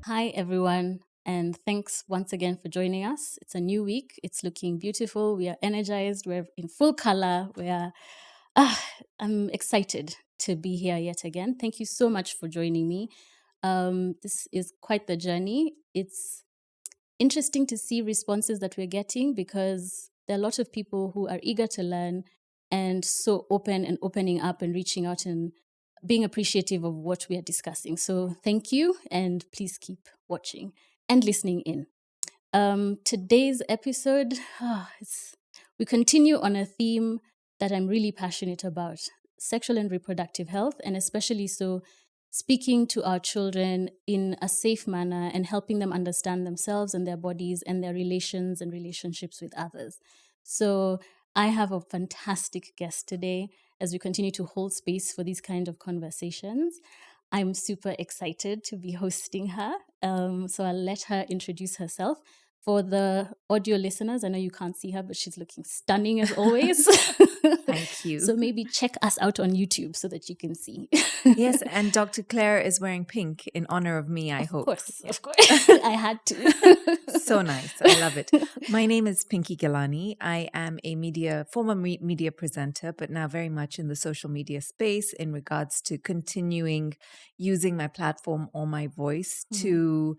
Hi, everyone, and thanks once again for joining us. It's a new week. It's looking beautiful. We are energized. We're in full color. I'm excited to be here yet again. Thank you so much for joining me. This is quite the journey. It's interesting to see responses that we're getting because there are a lot of people who are eager to learn and so open and opening up and reaching out and being appreciative of what we are discussing. So thank you, and please keep watching and listening in. Today's episode, we continue on a theme that I'm really passionate about, sexual and reproductive health, and especially so speaking to our children in a safe manner and helping them understand themselves and their bodies and their relations and relationships with others. So I have a fantastic guest today as we continue to hold space for these kind of conversations. I'm super excited to be hosting her. So I'll let her introduce herself. For the audio listeners, I know you can't see her, but she's looking stunning as always. Thank you. So maybe check us out on YouTube so that you can see. Yes, and Dr. Claire is wearing pink in honor of me, I hope. Of course. I had to. So nice. I love it. My name is Pinky Ghelani. I am a former media presenter, but now very much in the social media space in regards to continuing using my platform or my voice to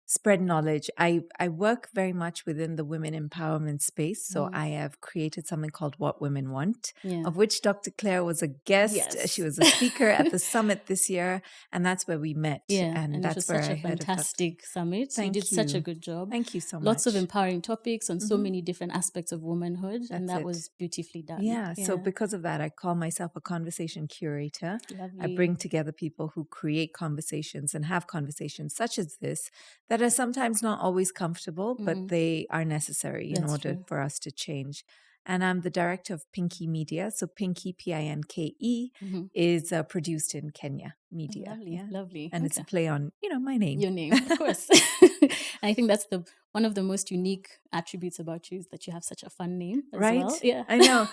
spread knowledge. I work very much within the women empowerment space. So I have created something called What Women Want, of which Dr. Claire was a guest. Yes. She was a speaker at the summit this year, and that's where we met. Yeah, and that's it was where such I a fantastic summit. Thank you did such a good job. Thank you so much. Lots of empowering topics on so many different aspects of womanhood, and that was beautifully done. Yeah, so because of that, I call myself a conversation curator. Lovely. I bring together people who create conversations and have conversations such as this that are sometimes not always comfortable, but they are necessary in order for us to change. And I'm the director of Pinky Media. So Pinky, Pinke, is produced in Kenya Media. Lovely. And it's a play on, my name. Your name, of course. I think that's one of the most unique attributes about you is that you have such a fun name as well. Yeah, I know.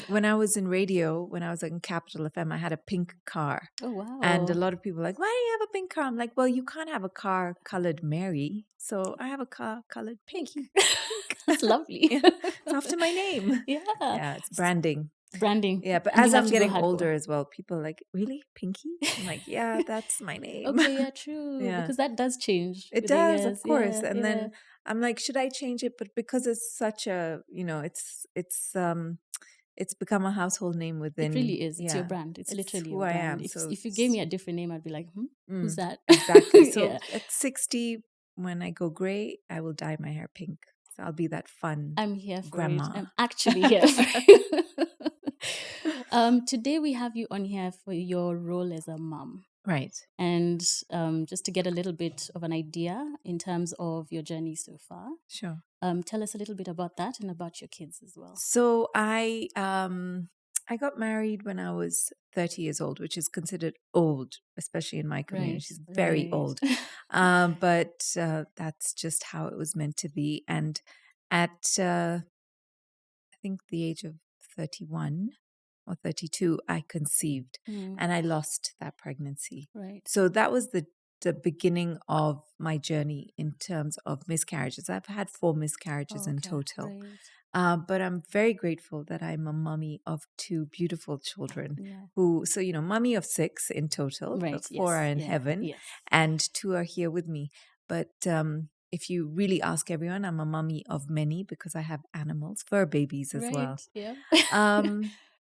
When I was in radio, when I was in Capital FM, I had a pink car. Oh, wow. And a lot of people were like, why do you have a pink car? I'm like, well, you can't have a car colored Mary. So I have a car colored pink. That's lovely. It's after my name. Yeah, it's branding. Yeah, but as I'm getting older as well, people are like, really? Pinky? I'm like, yeah, that's my name. Okay, yeah, true. Because that does change. It does, of course. And then I'm like, should I change it? But because it's such a, it's become a household name within. It really is. It's your brand. It's literally who your brand. I am. If you gave me a different name, I'd be like, who's that? Exactly. So at 60, when I go gray, I will dye my hair pink. So I'll be that fun I'm here for grandma. it. I'm actually here for it. Today we have you on here for your role as a mom. Right. And just to get a little bit of an idea in terms of your journey so far. Sure. Tell us a little bit about that and about your kids as well. So I got married when I was 30 years old, which is considered old, especially in my community. It's very old. But that's just how it was meant to be. And at, I think, the age of 31 or 32, I conceived and I lost that pregnancy. Right. So that was the beginning of my journey in terms of miscarriages. I've had 4 miscarriages in total. Right. But I'm very grateful that I'm a mummy of 2 beautiful children mummy of 6 in total. Right. 4 are in heaven and 2 are here with me. But if you really ask everyone, I'm a mummy of many because I have animals, fur babies as well. Yeah.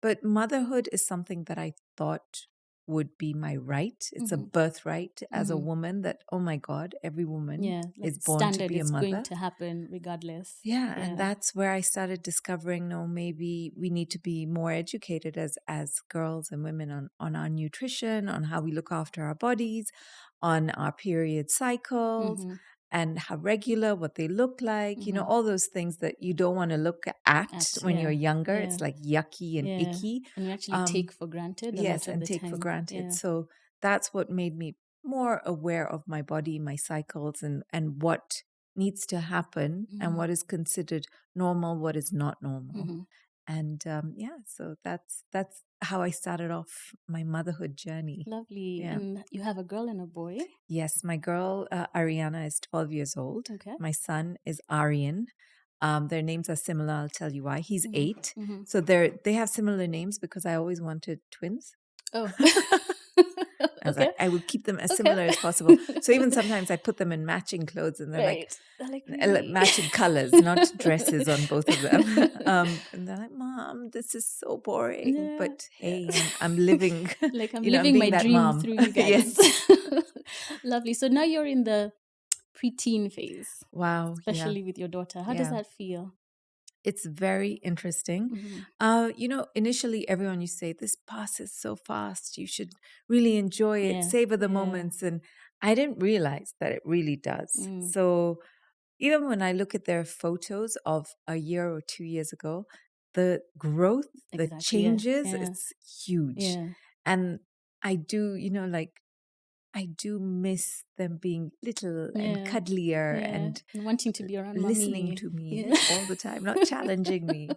But motherhood is something that I thought would be my right. It's a birthright as a woman that, oh my God, every woman is born to be a mother. It's going to happen regardless. Yeah, and that's where I started discovering, no, maybe we need to be more educated as girls and women on our nutrition, on how we look after our bodies, on our period cycles. And how regular, what they look like, all those things that you don't want to look at when you're younger. It's like yucky and icky. And you actually take for granted. Yes, and take for granted. Yeah. So that's what made me more aware of my body, my cycles, and what needs to happen and what is considered normal, what is not normal. And so that's how I started off my motherhood journey. Lovely. Yeah. And you have a girl and a boy? Yes, my girl Ariana is 12 years old. Okay. My son is Aryan. Their names are similar. I'll tell you why. He's 8. Mm-hmm. So they have similar names because I always wanted twins. Oh. I was like, I will keep them as similar as possible. So even sometimes I put them in matching clothes, and they're like really? matching colors, not dresses on both of them. And they're like, Mom, this is so boring. Yeah, but hey, I'm living, like I'm I'm living being my that dream mom. through you guys. Yes. Lovely. So now you're in the preteen phase. Wow. Especially with your daughter. How does that feel? It's very interesting. Initially everyone used to say, this passes so fast. You should really enjoy it, savor the moments. And I didn't realize that it really does. So even when I look at their photos of a year or 2 years ago, the growth, the changes, it's huge. And I do, I do miss them being little and cuddlier and wanting to be around listening mommy. to me all the time, not challenging me.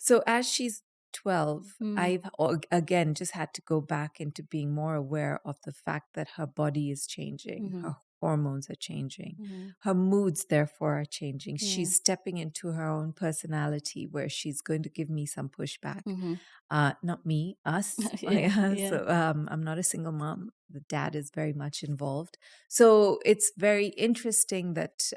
So as she's 12, I've again just had to go back into being more aware of the fact that her body is changing, her hormones are changing, her moods therefore are changing. She's stepping into her own personality where she's going to give me some pushback. Not me, us. So I'm not a single mom. The dad is very much involved. So it's very interesting that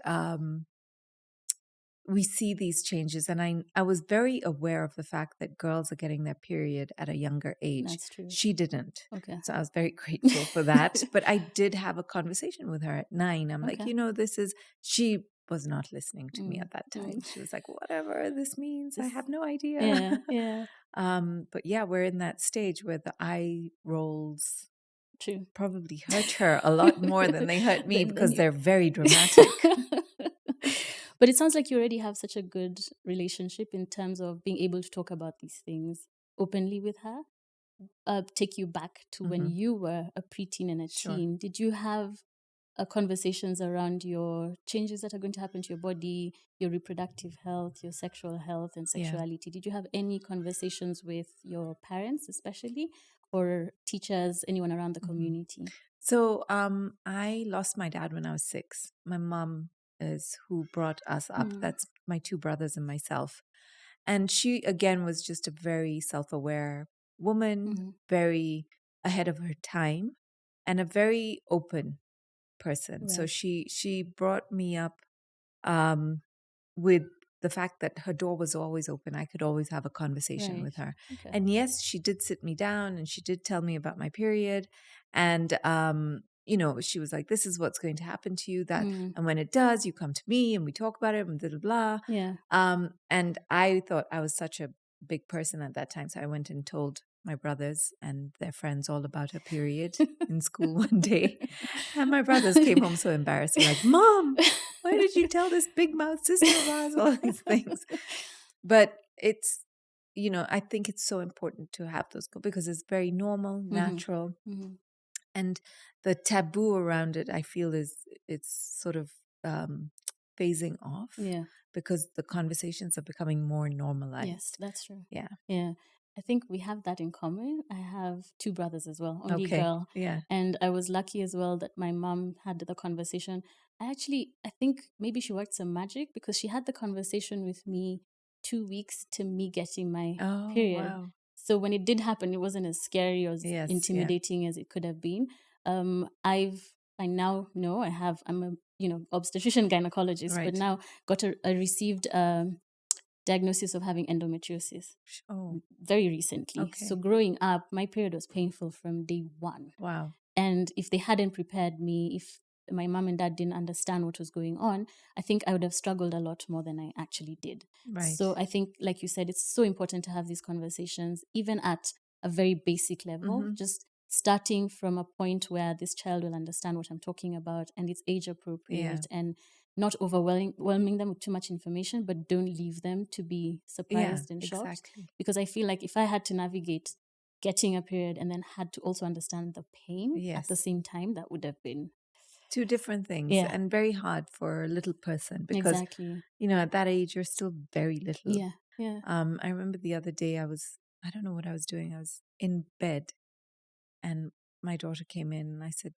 we see these changes. And I was very aware of the fact that girls are getting their period at a younger age. That's true. She didn't. Okay. So I was very grateful for that. But I did have a conversation with her at 9. I'm like, she was not listening to me at that time. She was like, whatever this means, I have no idea. But we're in that stage where the eye rolls probably hurt her a lot more than they hurt me because they're very dramatic. But it sounds like you already have such a good relationship in terms of being able to talk about these things openly with her. Take you back to when you were a preteen and a teen. Did you have conversations around your changes that are going to happen to your body, your reproductive health, your sexual health and sexuality? Did you have any conversations with your parents especially, or teachers, anyone around the community? So I lost my dad when I was 6. My mom is who brought us up. That's my 2 brothers and myself. And she, again, was just a very self-aware woman, very ahead of her time, and a very open person. So she brought me up with the fact that her door was always open. I could always have a conversation with her. Okay. And yes, she did sit me down and she did tell me about my period. And, she was like, this is what's going to happen to you. And when it does, you come to me and we talk about it and blah, blah, blah. Yeah. And I thought I was such a big person at that time. So I went and told my brothers and their friends all about her period in school one day. And my brothers came home so embarrassed. They're like, Mom, why did you tell this big mouth sister of ours all these things? But it's, I think it's so important to have those because it's very normal, natural. And the taboo around it, I feel it's sort of phasing off. Yeah. Because the conversations are becoming more normalized. Yes, that's true. Yeah. Yeah. I think we have that in common. I have 2 brothers as well, only girl. Yeah. And I was lucky as well that my mom had the conversation. I think maybe she worked some magic because she had the conversation with me 2 weeks to me getting my period. Wow. So when it did happen, it wasn't as scary or as intimidating as it could have been. I now know I'm a obstetrician gynecologist, but now got a received diagnosis of having endometriosis very recently. Okay. So growing up, my period was painful from day 1. Wow. And if they hadn't prepared me, if my mom and dad didn't understand what was going on, I think I would have struggled a lot more than I actually did. Right. So I think, like you said, it's so important to have these conversations, even at a very basic level, just starting from a point where this child will understand what I'm talking about and it's age appropriate and not overwhelming them with too much information, but don't leave them to be surprised and shocked. Exactly. Because I feel like if I had to navigate getting a period and then had to also understand the pain at the same time, that would have been 2 different things and very hard for a little person because, at that age, you're still very little. Yeah. Yeah. I remember the other day I don't know what I was doing. I was in bed and my daughter came in and I said,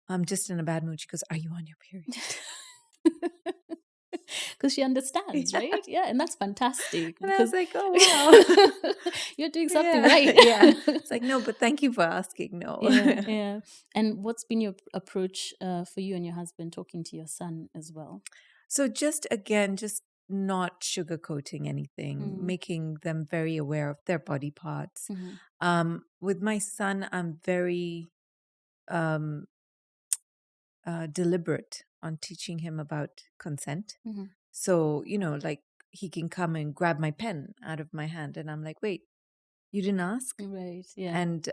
I'm just in a bad mood. She goes, are you on your period? Because she understands, right? Yeah, and that's fantastic. And I because was like, oh, wow. you're doing something Yeah, right. yeah. It's like, no, but thank you for asking. No. Yeah. And what's been your approach for you and your husband talking to your son as well? So just not sugarcoating anything, making them very aware of their body parts. With my son, I'm very deliberate on teaching him about consent. So, like he can come and grab my pen out of my hand and I'm like, wait, you didn't ask? Right, yeah. And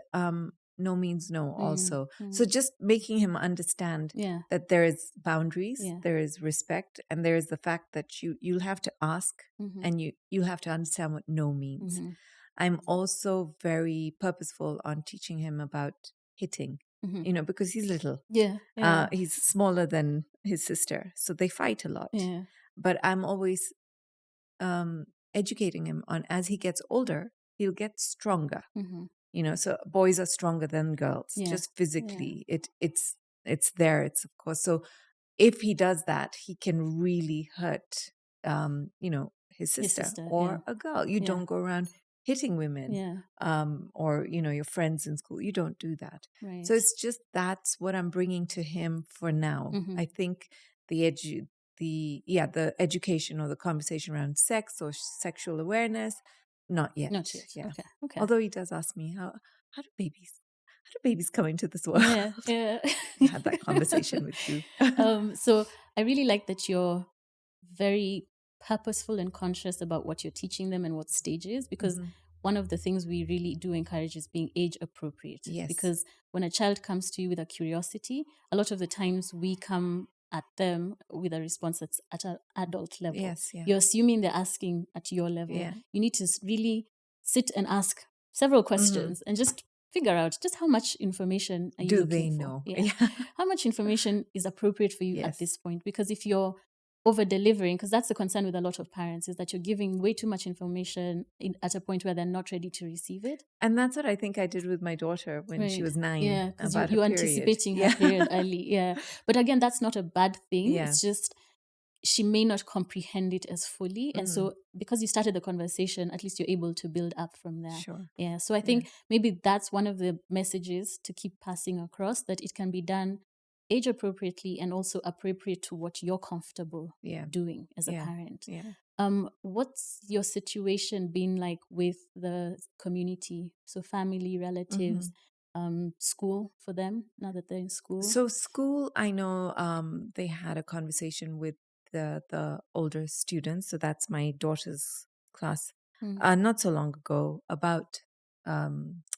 no means no also. So just making him understand that there is boundaries, there is respect, and there is the fact that you'll have to ask and you'll have to understand what no means. I'm also very purposeful on teaching him about hitting, because he's little. Yeah. He's smaller than his sister, so they fight a lot. Yeah. But I'm always educating him on, as he gets older, he'll get stronger. So boys are stronger than girls, just physically. It's there. It's of course. So if he does that, he can really hurt, his sister or a girl. You don't go around hitting women, or your friends in school. You don't do that. Right. So it's just that's what I'm bringing to him for now. I think the education or the conversation around sex or sexual awareness, not yet. Not yet. Yeah. Okay. Although he does ask me how do babies come into this world? Yeah. I had that conversation with you. So I really like that you're very purposeful and conscious about what you're teaching them and what stages, because one of the things we really do encourage is being age appropriate. Yes. Because when a child comes to you with a curiosity, a lot of the times we come at them with a response that's at an adult level. Yes, yeah. You're assuming they're asking at your level. Yeah. You need to really sit and ask several questions and just figure out just how much information are you Do looking they for. know? Yeah. How much information is appropriate for you Yes. at this point? Because if you're over delivering, because that's the concern with a lot of parents, is that you're giving way too much information at a point where they're not ready to receive it. And that's what I think I did with my daughter when she was 9. Yeah, because about you're her period. anticipating her period early. Yeah. But again, that's not a bad thing. Yeah. It's just she may not comprehend it as fully. And so because you started the conversation, at least you're able to build up from there. Sure. Yeah. So I think maybe that's one of the messages to keep passing across, that it can be done age appropriately and also appropriate to what you're comfortable doing as a parent. Yeah. What's your situation been like with the community? So family, relatives, school for them now that they're in school? So school, I know they had a conversation with the older students. So that's my daughter's class, not so long ago, about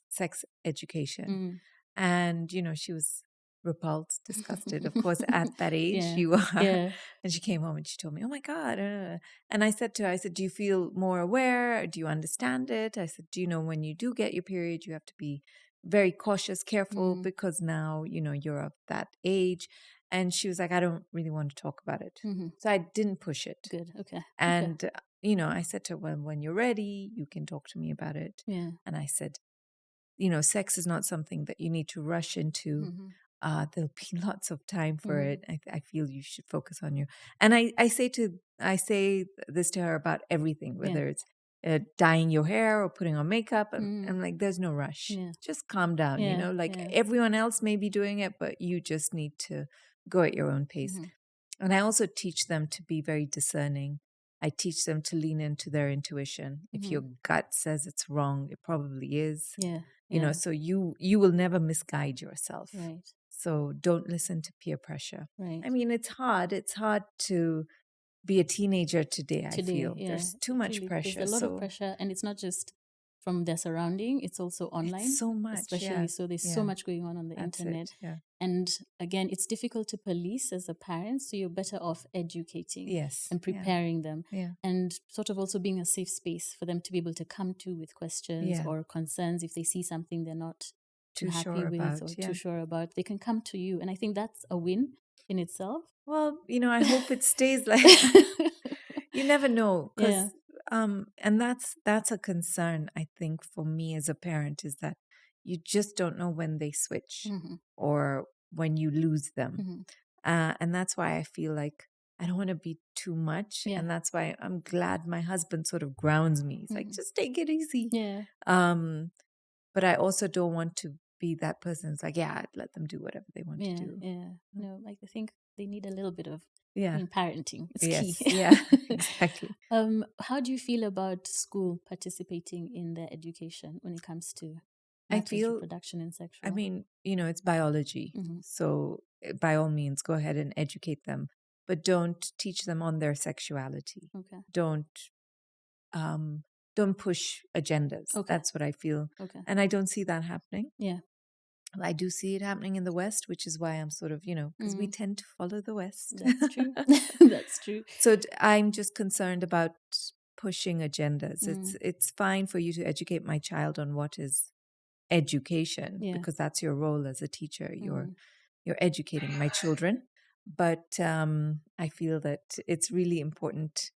sex education. And, she was repulsed, disgusted. Of course, at that age, you are. Yeah. And she came home and she told me, oh my God. And I said to her, do you feel more aware? Do you understand it? I said, do you know when you do get your period, you have to be very cautious, careful, because now, you're of that age. And she was like, I don't really want to talk about it. So I didn't push it. Good. Okay. And, I said to her, when you're ready, you can talk to me about it. Yeah. And I said, sex is not something that you need to rush into. There'll be lots of time for it. I feel you should focus on you. And I say this to her about everything, whether it's dyeing your hair or putting on makeup. I'm like, there's no rush. Just calm down. Everyone else may be doing it, but you just need to go at your own pace. And I also teach them to be very discerning. I teach them to lean into their intuition. If your gut says it's wrong, it probably is. So you will never misguide yourself. Right. So don't listen to peer pressure. Right. I mean, it's hard. It's hard to be a teenager today, I feel. Yeah. There's too much pressure. There's a lot of pressure, and it's not just from their surrounding, it's also online. It's so much. Especially, so there's so much going on the internet. And again, it's difficult to police as a parent, so you're better off educating and preparing them. And sort of also being a safe space for them to be able to come to with questions or concerns if they see something they're not too happy sure with about, or too sure about. They can come to you. And I think that's a win in itself. Well, I hope it stays like you never know, because and that's a concern, I think, for me as a parent, is that you just don't know when they switch or when you lose them. And that's why I feel like I don't want to be too much. Yeah. And that's why I'm glad my husband sort of grounds me. He's like, just take it easy. Yeah. But I also don't want to be that person who's like, yeah, I'd let them do whatever they want to do. Yeah. No, like I think they need a little bit of parenting. It's yes. key. Yeah, exactly. How do you feel about school participating in their education when it comes to I matters feel, reproduction and sexual? I mean, it's biology. So by all means, go ahead and educate them, but don't teach them on their sexuality. Okay. Don't push agendas. Okay. That's what I feel. Okay. And I don't see that happening. Yeah. I do see it happening in the West, which is why I'm sort of, because we tend to follow the West. That's true. That's true. So I'm just concerned about pushing agendas. It's fine for you to educate my child on what is education, because that's your role as a teacher. You're educating my children. But I feel that it's really important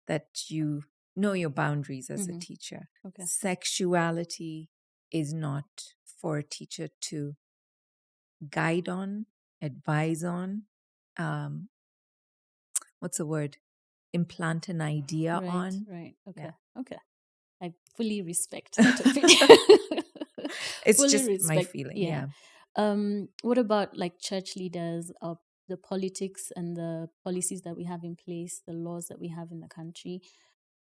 that you know your boundaries as a teacher. Okay. Sexuality is not for a teacher to guide on, advise on, what's the word? Implant an idea on. Right. Okay. Yeah. Okay. I fully respect that opinion. It's fully just my feeling. Yeah. What about like church leaders, the politics and the policies that we have in place, the laws that we have in the country?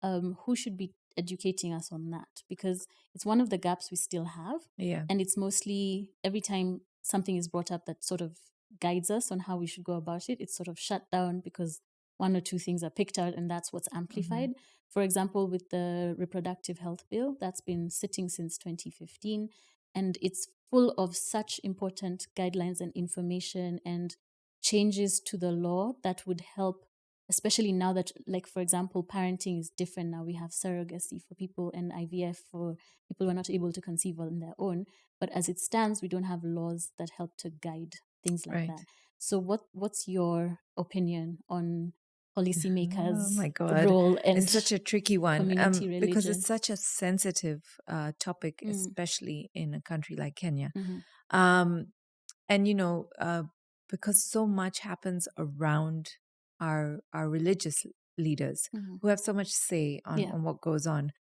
Who should be educating us on that? Because it's one of the gaps we still have. Yeah. And it's mostly every time something is brought up that sort of guides us on how we should go about it, it's sort of shut down because one or two things are picked out and that's what's amplified. For example, with the reproductive health bill that's been sitting since 2015, and it's full of such important guidelines and information and changes to the law that would help, especially now that, like, for example, parenting is different now. We have surrogacy for people and IVF for people who are not able to conceive on their own. But as it stands, we don't have laws that help to guide things like that. So what's your opinion on policymakers' role and it's such a tricky one community religion? because it's such a sensitive topic, especially in a country like Kenya. And because so much happens around our religious leaders who have so much say on what goes on,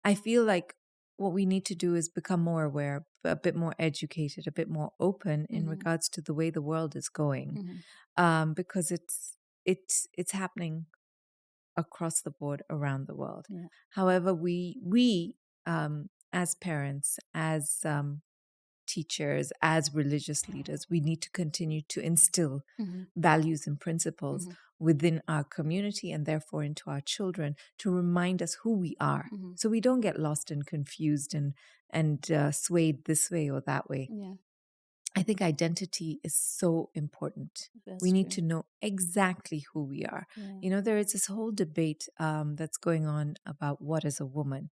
I feel like what we need to do is become more aware, a bit more educated, a bit more open in regards to the way the world is going, because it's happening across the board around the world. However, we as parents, as teachers, as religious leaders, we need to continue to instill values and principles within our community and therefore into our children to remind us who we are, so we don't get lost and confused and swayed this way or that way. I think identity is so important. We need to know exactly who we are. There is this whole debate that's going on about what is a woman.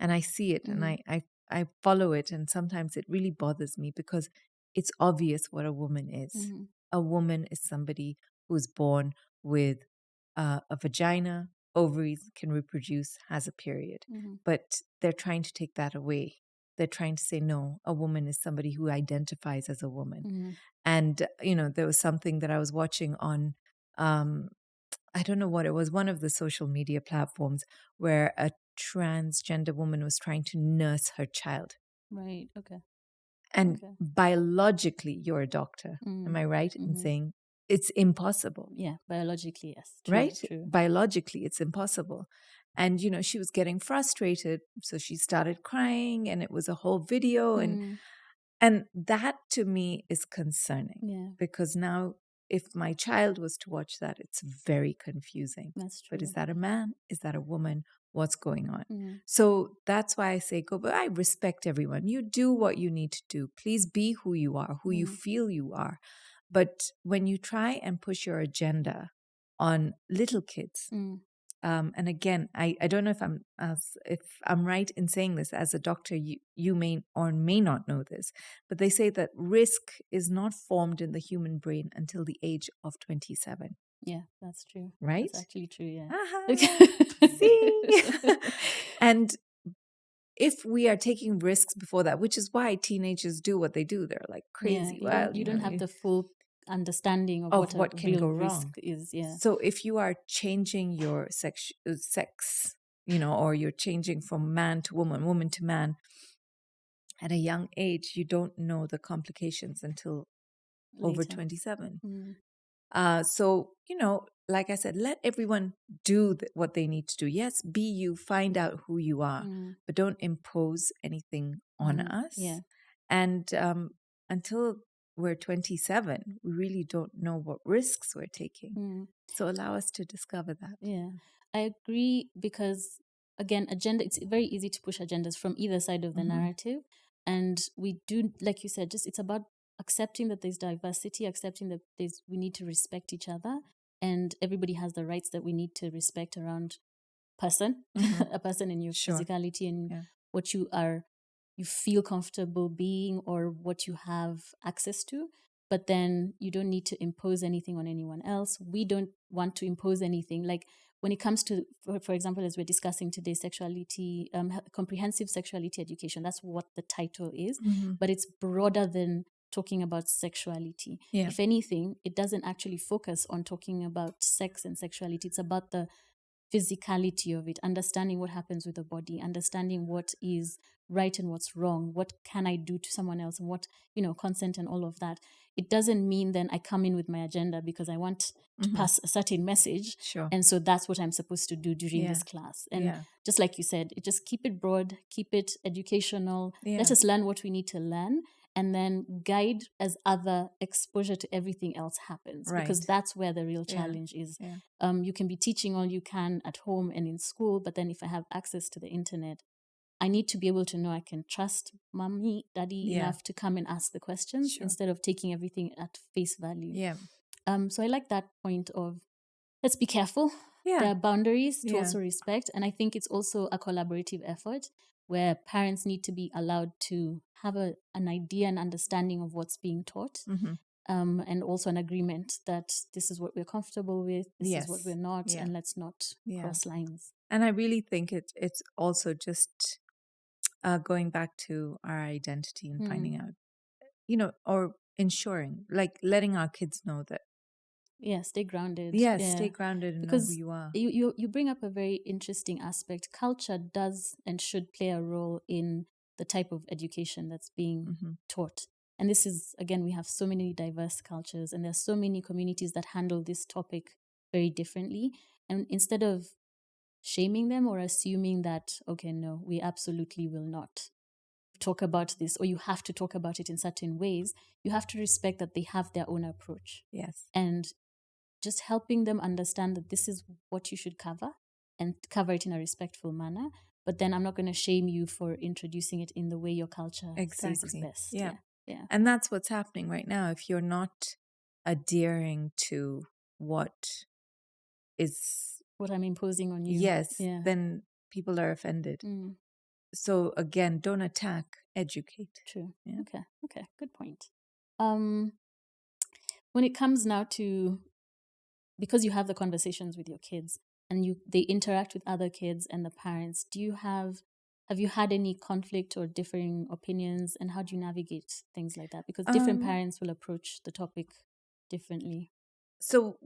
And I see it and I follow it. And sometimes it really bothers me because it's obvious what a woman is. A woman is somebody who's born with a vagina, ovaries, can reproduce, has a period. But they're trying to take that away. They're trying to say, no, a woman is somebody who identifies as a woman. And, there was something that I was watching on, I don't know what it was, one of the social media platforms where a transgender woman was trying to nurse her child. Right. Okay. And biologically, you're a doctor. Am I right in saying it's impossible? Yeah, biologically, yes. True, right? True. Biologically, it's impossible. And, she was getting frustrated. So she started crying and it was a whole video. And that to me is concerning because now if my child was to watch that, it's very confusing. That's true. But is that a man? Is that a woman? What's going on? So that's why I say, but I respect everyone. You do what you need to do. Please be who you are, who you feel you are. But when you try and push your agenda on little kids, and again, I don't know if I'm right in saying this. As a doctor, you may or may not know this, but they say that risk is not formed in the human brain until the age of 27. Yeah, that's true. Right? That's actually true, yeah. See? And if we are taking risks before that, which is why teenagers do what they do, they're like crazy. Yeah, you don't have the full understanding of what a can real go risk wrong. is. Yeah. So if you are changing your sex, or you're changing from man to woman, woman to man, at a young age, you don't know the complications until over Later. 27. Mm. So, like I said, let everyone do what they need to do. Yes, be you, find out who you are, but don't impose anything on us. Yeah. And until we're 27, we really don't know what risks we're taking. So allow us to discover that. Yeah, I agree, because again, it's very easy to push agendas from either side of the narrative. And we do, like you said, it's about accepting that there's diversity, accepting that we need to respect each other, and everybody has the rights that we need to respect around person, a person in your physicality and what you feel comfortable being, or what you have access to. But then you don't need to impose anything on anyone else. We don't want to impose anything. Like when it comes to, for example, as we're discussing today, sexuality, comprehensive sexuality education, that's what the title is, but it's broader than talking about sexuality. Yeah. If anything, it doesn't actually focus on talking about sex and sexuality. It's about the physicality of it, understanding what happens with the body, understanding what is right and what's wrong, what can I do to someone else, and what, consent and all of that. It doesn't mean then I come in with my agenda because I want to pass a certain message. And so that's what I'm supposed to do during this class. And just like you said, just keep it broad, keep it educational. Let us learn what we need to learn, and then guide as other exposure to everything else happens. Because that's where the real challenge is. You can be teaching all you can at home and in school, but then if I have access to the internet, I need to be able to know I can trust mommy, daddy enough to come and ask the questions instead of taking everything at face value. So I like that point of, let's be careful. There are boundaries to also respect. And I think it's also a collaborative effort where parents need to be allowed to have an idea and understanding of what's being taught. And also an agreement that this is what we're comfortable with, this is what we're not, and let's not cross lines. And I really think it's also just going back to our identity and finding out, or ensuring, like letting our kids know that. Stay grounded. Stay grounded and know who you are. You bring up a very interesting aspect. Culture does and should play a role in the type of education that's being taught. And this is, again, we have so many diverse cultures, and there's so many communities that handle this topic very differently. And instead of shaming them or assuming that, okay, no, we absolutely will not talk about this, or you have to talk about it in certain ways, you have to respect that they have their own approach. And just helping them understand that this is what you should cover, and cover it in a respectful manner. But then I'm not going to shame you for introducing it in the way your culture says is best. Yeah. And that's what's happening right now. If you're not adhering to what I'm imposing on you, then people are offended. So again, don't attack, educate. True. Okay, good point. When it comes now to, because you have the conversations with your kids and they interact with other kids and the parents, have you had any conflict or differing opinions, and how do you navigate things like that? Because different parents will approach the topic differently. So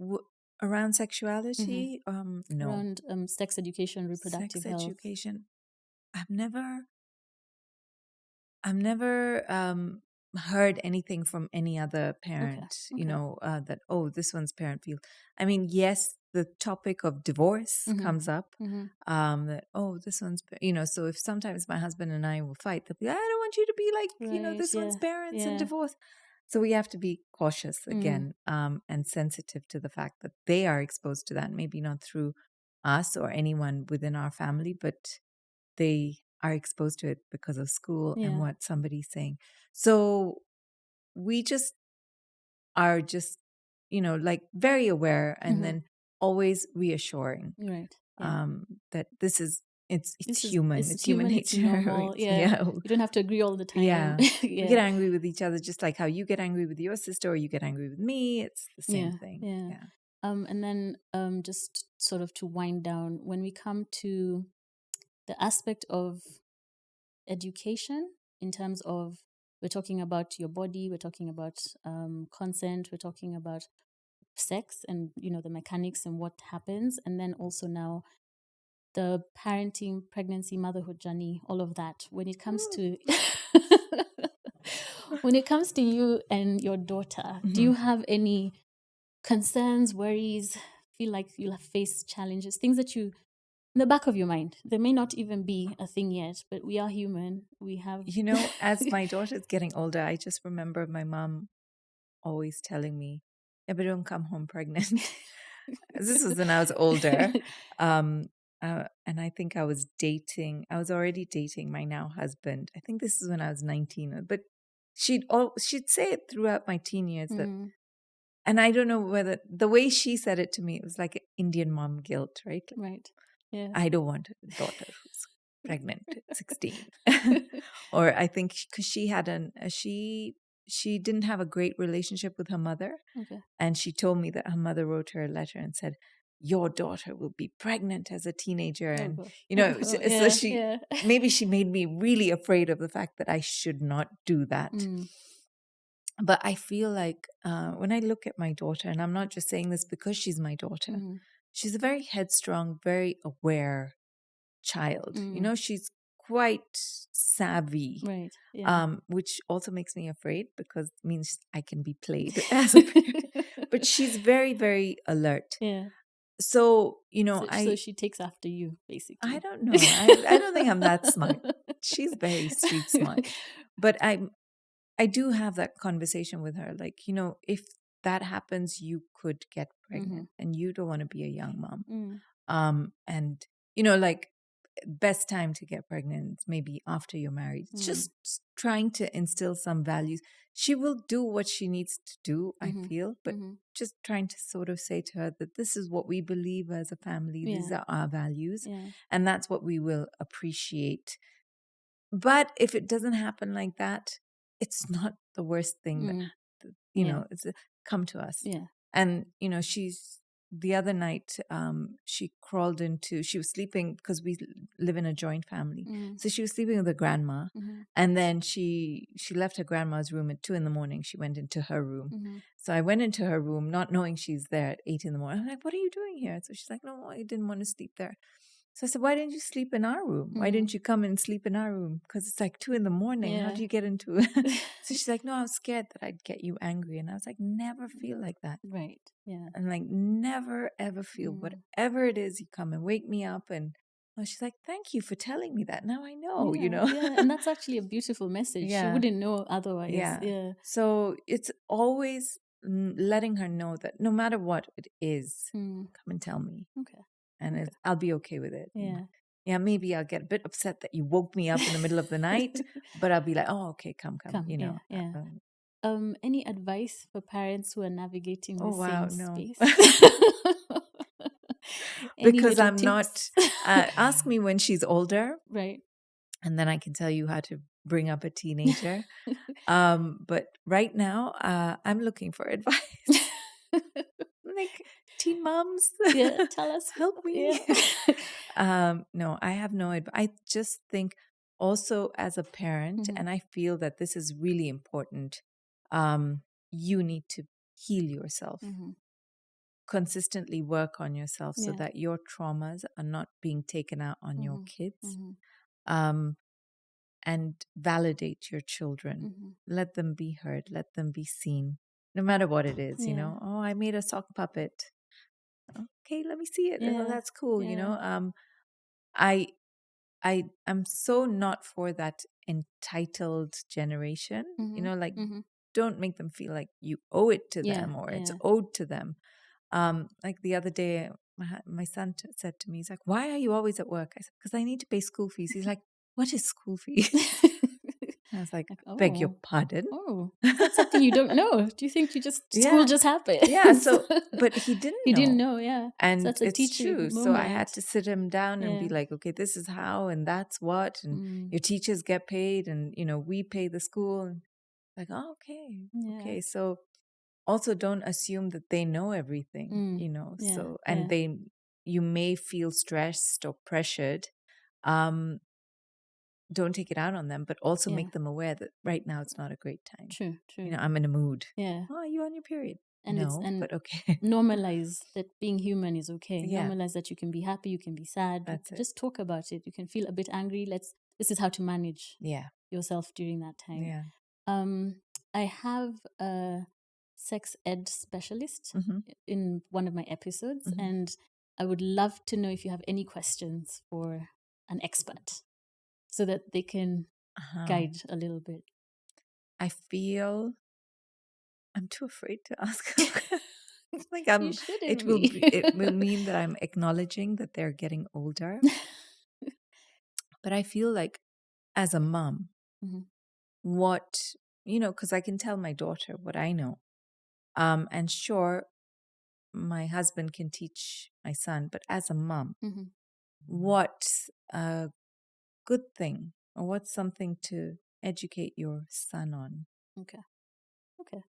around sexuality, no. Around sex education, reproductive health. Sex education, I've never heard anything from any other parent, that, this one's parent feels. I mean, yes, the topic of divorce comes up, that, this one's, so if sometimes my husband and I will fight, they'll be, I don't want you to be like, this one's parents and divorce. So we have to be cautious again, and sensitive to the fact that they are exposed to that, maybe not through us or anyone within our family, but they are exposed to it because of school and what somebody's saying. So we just are very aware, and then always reassuring that this is it's human. It's human nature. It's normal. You don't have to agree all the time. We get angry with each other, just like how you get angry with your sister or you get angry with me. It's the same thing. And then just sort of to wind down, when we come to the aspect of education, in terms of, we're talking about your body, we're talking about consent, we're talking about sex and, the mechanics and what happens. And then also now the parenting, pregnancy, motherhood journey, all of that. When it comes to when it comes to you and your daughter, do you have any concerns, worries, feel like you'll have faced challenges, things that you, in the back of your mind, there may not even be a thing yet, but we are human. We have, as my daughter's getting older, I just remember my mom always telling me, yeah, but don't come home pregnant. This was when I was older. And I think I was already dating my now husband. I think this is when I was 19, but she'd say it throughout my teen years that, and I don't know whether the way she said it to me, it was like Indian mom guilt, right? Right. Yeah. I don't want a daughter who's pregnant at 16. Or I think because she had she didn't have a great relationship with her mother. Okay. And she told me that her mother wrote her a letter and said, your daughter will be pregnant as a teenager. And, so she, maybe she made me really afraid of the fact that I should not do that. But I feel like when I look at my daughter, and I'm not just saying this because she's my daughter, she's a very headstrong, very aware child. She's quite savvy, right? Yeah. Which also makes me afraid because it means I can be played as a parent. But she's very, very alert. Yeah. So, so she takes after you, basically. I don't know. I don't think I'm that smart. She's very street smart. But I do have that conversation with her. Like, if that happens, you could get pregnant and you don't want to be a young mom. And, like, best time to get pregnant maybe after you're married. Just trying to instill some values. She will do what she needs to do, I feel, but just trying to sort of say to her that this is what we believe as a family. These are our values, and that's what we will appreciate. But if it doesn't happen like that, it's not the worst thing that it's come to us. And she's, the other night, she crawled into, she was sleeping because we live in a joint family. So she was sleeping with her grandma. And then she left her grandma's room at 2 a.m. She went into her room. So I went into her room, not knowing she's there at 8 a.m. I'm like, what are you doing here? So she's like, no, I didn't want to sleep there. So I said, why didn't you sleep in our room? Why didn't you come and sleep in our room? Because it's like 2 a.m. How do you get into it? So she's like, no, I was scared that I'd get you angry. And I was like, never feel like that. Right. Yeah. And like, never, ever feel whatever it is, you come and wake me up. And she's like, thank you for telling me that. Now I know, Yeah. And that's actually a beautiful message. She wouldn't know otherwise. Yeah. So it's always letting her know that no matter what it is, come and tell me. Okay. And I'll be okay with it. Yeah. Yeah, maybe I'll get a bit upset that you woke me up in the middle of the night, but I'll be like, oh, okay, come. Yeah. Any advice for parents who are navigating the same space? Because I'm not. Ask me when she's older, right? And then I can tell you how to bring up a teenager. But right now, I'm looking for advice. Like, teen moms, tell us, help me. No, I have no advice. I just think also as a parent, and I feel that this is really important, you need to heal yourself. Consistently work on yourself so that your traumas are not being taken out on your kids. And validate your children. Let them be heard. Let them be seen. No matter what it is, Oh, I made a sock puppet. Okay, let me see it. Oh, that's cool. I'm so not for that entitled generation. Don't make them feel like you owe it to them or it's owed to them. Like the other day, my son said to me, he's like, why are you always at work? I said, because I need to pay school fees. He's like, what is school fees? I was like, beg your pardon? Oh, that's something you don't know. Do you think school just happened? Yeah, but he didn't know. He didn't know, yeah. And so that's a it's true. moment. So I had to sit him down and be like, okay, this is how and that's what. And your teachers get paid and, we pay the school. And like, oh, okay. Yeah. Okay. So also don't assume that they know everything, so, and you may feel stressed or pressured. Don't take it out on them, but also make them aware that right now it's not a great time. True. I'm in a mood. Yeah. Oh, are you on your period? And no, but okay. Normalize that being human is okay. Yeah. Normalize that you can be happy, you can be sad. That's it. Just talk about it. You can feel a bit angry. This is how to manage yourself during that time. Yeah. I have a sex ed specialist in one of my episodes, and I would love to know if you have any questions for an expert so that they can guide a little bit. I feel I'm too afraid to ask. Like it will mean that I'm acknowledging that they're getting older. But I feel like as a mom, what, because I can tell my daughter what I know. And sure, my husband can teach my son, but as a mom, what's a good thing or what's something to educate your son on? Okay.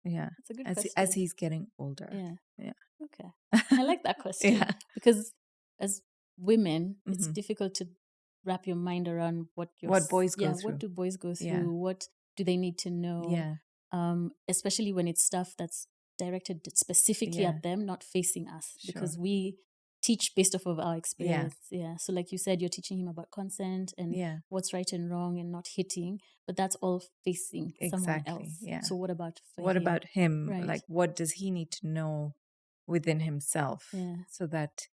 Yeah. That's a good question. As he's getting older. Yeah. Okay. I like that question because as women, it's difficult to wrap your mind around what boys go through. What do boys go through? What do they need to know? Especially when it's stuff that's directed specifically at them, not facing us, because we teach based off of our experience. So like you said, you're teaching him about consent and what's right and wrong and not hitting, but that's all facing someone else. So what about him? Right. Like, what does he need to know within himself so that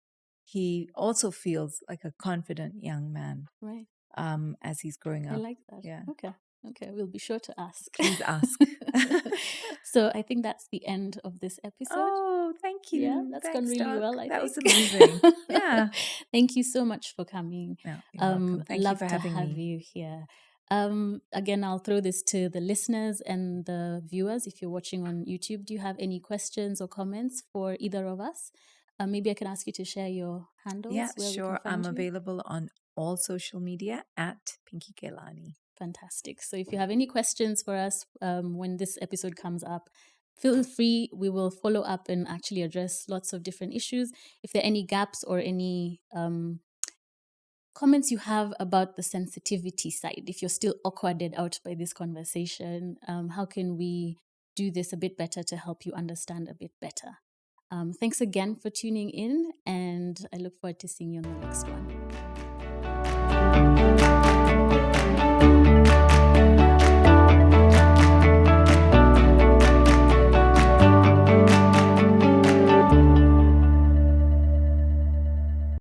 he also feels like a confident young man, right? As he's growing up. I like that. Yeah. Okay, we'll be sure to ask. Please ask. So I think that's the end of this episode. Oh, thank you. Yeah, that's gone really well, I think. That was amazing. Yeah. Thank you so much for coming. No, you're welcome. Thank you for having me. Love to have you here. Again, I'll throw this to the listeners and the viewers. If you're watching on YouTube, do you have any questions or comments for either of us? Maybe I can ask you to share your handles. Yeah, sure. I'm available on all social media at Pinky Ghelani. Fantastic. So if you have any questions for us when this episode comes up, feel free. We will follow up and actually address lots of different issues. If there are any gaps or any comments you have about the sensitivity side, if you're still awkwarded out by this conversation, how can we do this a bit better to help you understand a bit better? Thanks again for tuning in, and I look forward to seeing you on the next one.